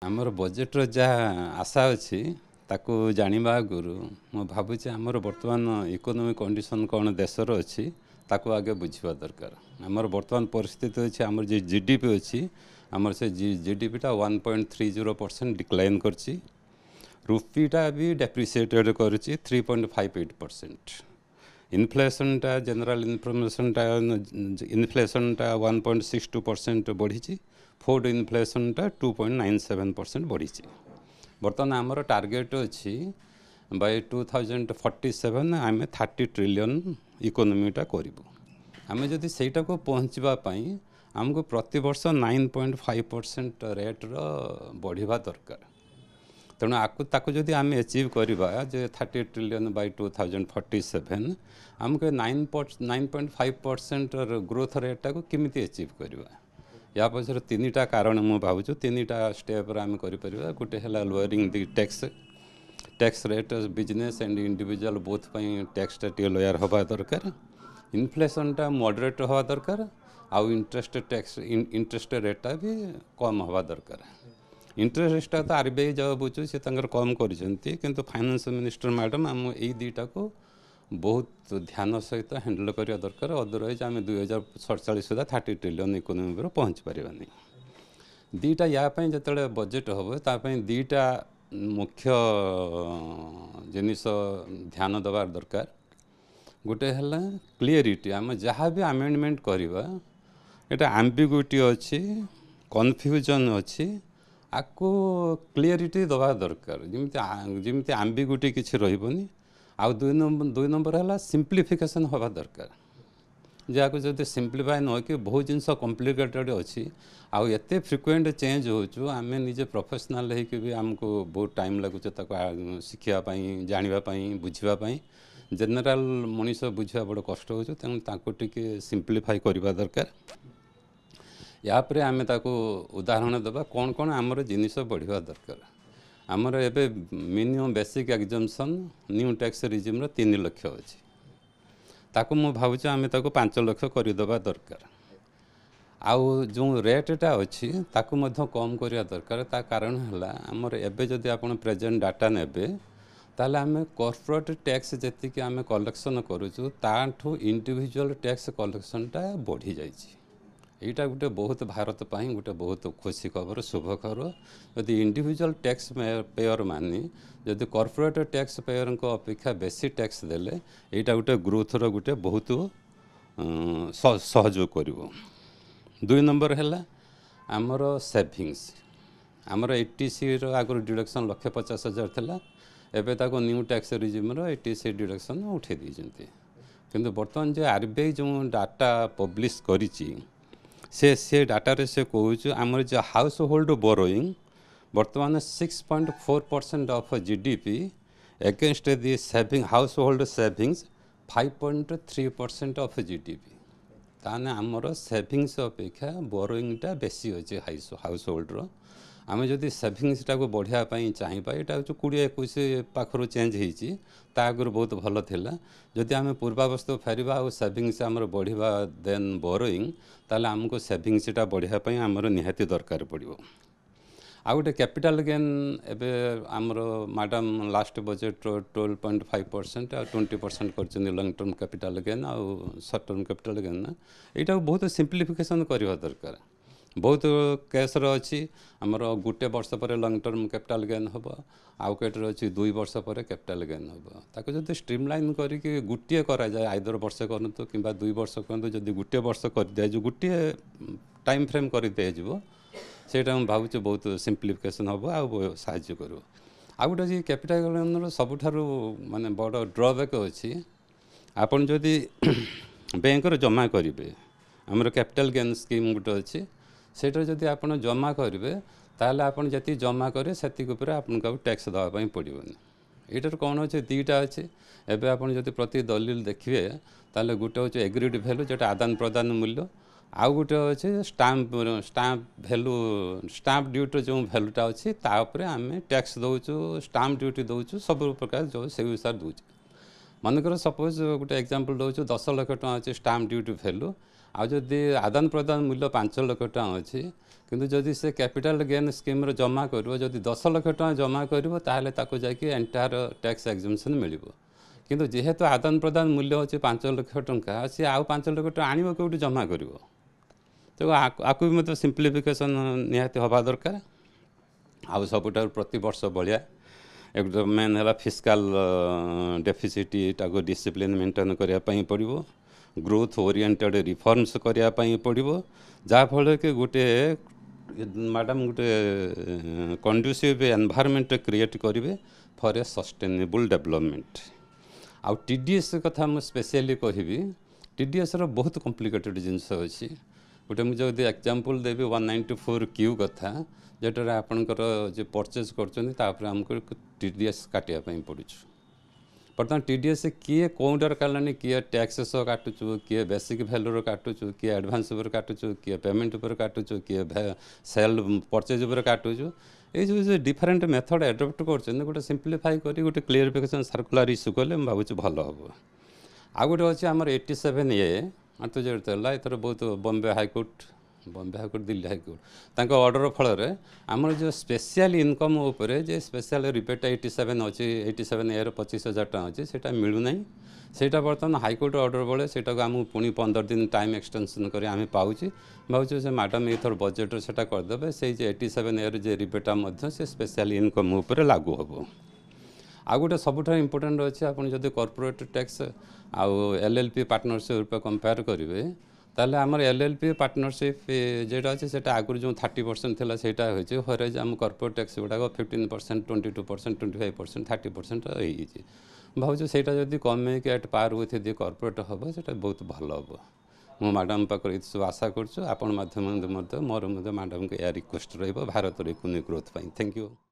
आमर बजेट जहाँ आशा अच्छी ताकू जानिबा आगुरु मु भाबुचे आमर वर्तमान इकोनॉमिक कंडीशन कौन देशर अच्छी ताकू आगे बुझा दरकार। आमर वर्तमान परिस्थिति अच्छी आमर जो जीडीपी अच्छी आमर से जीडीपीटा 1.30% डिक्लाइन करची। रुपीटा भी डेप्रिसिएटेड करची 3.58%। इनफ्लेशनटा जनरल इनफ्लेशनटा 1.62% बढ़ी। फूड इनफ्लेशनटा 2.97% बढ़ी। बर्तमान आमर टार्गेट अच्छी बाय 2047 आम 30 ट्रिलियन इकोनॉमीटा करूँ। आम जदि सेटा को पहुँचापी आमको प्रति वर्ष 9.5% रेट्र बढ़िया दरकार। तेणु आपको जदि आम एचिव करवा जे 30 ट्रिलियन बाय 2047 आमको 9.5% ग्रोथ रेटा को केमिति एचिव करवा। या पछर तीनटा कारण मु भावुँ तीनटा स्टेप आम कर। गोटे है lowering the tax rate business and individual both tax टे लोअर हवा दरकार। इनफ्लेशनटा मॉडरेट हवा दरकार। आउ इंटरेस्ट रेटा भी कम हवा दरकार। इंटरेस्टा तो आरबीआई जब बुझु सी कम कर फाइनेंस मिनिस्टर मैडम आम यही दुईटा को बहुत ध्यान सहित हैंडल करने दरकार। अदरवाइज आम 2047 सुधा 30 ट्रिलियन इकोनॉमी पर पहुँच पारानी। दुईटा यापाई जो बजेट हम तापाई दुईटा मुख्य जिनिस ध्यान देवार दरकार। गोटे है क्लीयरिटी आम जहाँ भी अमेंडमेंट करवा एटा एम्बिग्युइटी अच्छी कन्फ्यूजन अच्छी आपको क्लीयरिटी दवा दरकार। जमी एम्बिग्युइटी किसी रही। आउ दुई नंबर है सिंप्लिफिकेशन हवा दरकार। जहाँ जब सिंप्लीफाई न कि बहुत जिनस कॉम्प्लिकेटेड अच्छी आउ एते फ्रिक्वेंट चेंज हो आम निजे प्रोफेशनल भी आमको बहुत टाइम लगुच शिखापी जानापी बुझापी। जनरल मनीष बुझा बड़ कष्ट हो तेणु टे सिंप्लीफाई करवा दरकार। यापर आम उदाहरण देवा कौन कौन आमर जिनिस बढ़िया दरकार। आमर एबे minimum basic exemption new tax regime 3 lakh अच्छी ताको मु भावुँ आम 5 लाख करदेवा दरकार। आउ जो रेटा अच्छी ताको मध्य कम करवा दरकार। ता कारण है आमर एबे जदि आप प्रेजेंट डाटा नेबे ताले आम कॉर्पोरेट टैक्स जी आम कलेक्शन करूँ ताठू इंडिविजुअल टैक्स कलेक्शनटा बढ़ी जाइए। यहाँ गोटे बहुत भारत पाई गोटे बहुत खुशी खबर शुभ खबर। यदि इंडिविजुअल टैक्स पेयर मानी जदि कॉर्पोरेट टैक्स पेयर को अपेक्षा बेसी टैक्स देले यहाँ गोटे ग्रोथर गोटे बहुत सहयोग कर। 2 नंबर है आमर सेविंग्स आमर एटीसी आगर डिडक्शन 1,50,000 थिला एबे ताको new tax regime etc deduction उठे दी। किंतु बर्तमान जो आरबीआई जो डाटा पब्लिश करिछि से डाटा से कहूँ आमर जो हाउस होल्ड बोरोइंग बर्तमान 6.4% of GDP against the saving house hold savings 5.3% of GDP. ताने आमर सेविंग्स अपेक्षा बोरोइंगटा बेसी अच्छे हाउस होल्डर। आम जदि सेविंग्सटा को बढ़ापी चाहिए यहाँ जो 20-21 पाखर चेंज होता आगर बहुत भल थिला। जदि आम पूर्वावस्था फेरवा और सेविंग्स आमर बढ़िया देन बोरोइंग ताले आमको सेविंग्सटा बढ़ापी आमर निहाती दरकार पड़ो। आ गोटे कैपिटाल गेन एबे आमर मैडम लास्ट बजेट 12.5% आ 20% कर लॉन्ग टर्म कैपिटाल गेन आउ शॉर्ट टर्म कैपिटाल गेन यहाँ बहुत सिंप्लिफिकेशन करवा दरकार। बहुत केस अच्छी आमर गोटे वर्ष पर लॉन्ग टर्म कैपिटाल गेन हम आउ कटर अच्छी 2 वर्ष पर कैपिटाल गेन हम ताको जब स्ट्रीमलाइन करके गोटे करा जाए आइदर वर्ष करतु कि 2 वर्ष कहतु जब गोटे वर्ष कर दिया गोटे टाइम फ्रेम कर दिज्व सेटा हम भावुँ बहुत सिंप्लिफिकेशन हम आ साहाय्य कर। आ गोटे कैपिटाल गेन सबुठारु माने बड़ ड्रबैक अच्छी आपन जदि बैंक जमा करेंगे आमर कैपिटाल गेन स्कीम गोटे अच्छी सेटा जदि आप जमा करेंगे ताहले आपन जति जमा करें से आपको टैक्स देवाई पड़ोनी। यहाँ कौन अच्छे 2टा अच्छे एवं आप प्रति दलील देखिए ताले गोटे हूँ एग्रीड भैल्यू जोटा आदान प्रदान मूल्य आउ गोटे अच्छे स्टाम्प भैल्यू स्टाम्प ड्यूटी जो भैल्यूटा अच्छी तापर आम टैक्स दौचु स्टाम्प ड्यूटी दौचु सब प्रकार जो से अनुसार दौचु। मनकर सपोज गोटे एग्जांपल दौचु 10 लाख टका अच्छे स्टाम्प ड्यूटी भैल्यू आदि आदान प्रदान मूल्य 5 लाख टଙ୍କା अच्छी किंतु जदि से कैपिटल गेन स्कीम जमा कर जदि 10 लाख टଙ୍କା जमा कर ताहले ताको जाकि एंटायर टैक्स एग्जम्पशन मिल किंतु जेहेतु आदान प्रदान मूल्य अच्छे 5 लाख टଙ୍କା सी आउ 5 लाख टଙ୍କା आनिब कौटी जमा कर तो आपको भी मतलब सिंप्लीफिकेशन निहाती हवा दरकार आउ सबुठार प्रति वर्ष भाया एक मेन है फिस्काल डेफिसिट टाको डिसिप्लिन मेंटेन करने पड़ो ग्रोथ ओरिएंटेड रिफॉर्म्स करने पड़ो जहाँफल कि गोटे मैडम गोटे कंडुसिव एनवायरनमेंट क्रिएट करेंगे फॉर ए सस्टेनेबल डेवलपमेंट आउ टीडीएस कथा मुझे स्पेशली कहबी टीडीएस रो बहुत कॉम्प्लिकेटेड जिनस अच्छी गोटे मुझे एग्जांपल देवी 194 क्यू कथा जेटार आपणकर जो परचेज करमको टीडीएस काटापी पड़ू बर्तमान टीडीएस किए कौटार कालानी किए टैक्सेस काटुचु किए बेसिक भैल्यू काटुचु किए एडवांस उपर काटुचु किए पेमेंट उपर काटुचु किए सेल परचेज उपर काटुचु ये जो डिफरेंट मेथड एडप्ट कर गोटे सिंप्लीफाई कर गोटे क्लीयरिफिकेशन सर्कुलर इश्यू कले भावुँ भल हम आ गोटे अच्छे आम 87A आंतर्जातिक एथर बहुत बॉम्बे हाईकोर्ट दिल्ली हाईकोर्ट तांको ऑर्डर फल आमर जो स्पेशल इनकम उपरे जे स्पेशल रिबेट 87 अच्छी 87A 25,000 टଙ୍କା अच्छी से मिलूना से बर्तमान हाईकोर्ट ऑर्डर बेले से आम पुणी 15 दिन टाइम एक्सटेंशन कर आम पाऊँ भावुँ से मैडम एथर बजेट से करदे से 87A जे रिबेटा से स्पेशल इनकम उपरे लागू हम आ गोटे सबुठ इम्पोर्टाट अच्छे आप जब कॉर्पोरेट टैक्स आउ एलएलपी पार्टनरशिप कंपेयर करेंगे ताले आमर एलएलपी पार्टनरशिप जेटा अच्छे से आगुरी जो 30% थी से हरेज आम कॉर्पोरेट टैक्स गुड़ाक 15%, 22%, 25%, 30% होती भावुँ से कमे कि at par with the corporate हम से बहुत भल हम मो मैडम पाखे सब आशा करूँ आपण माध्यम मोर मैडम को या रिक्वेस्ट रहा Bharat economic growth. Thank you.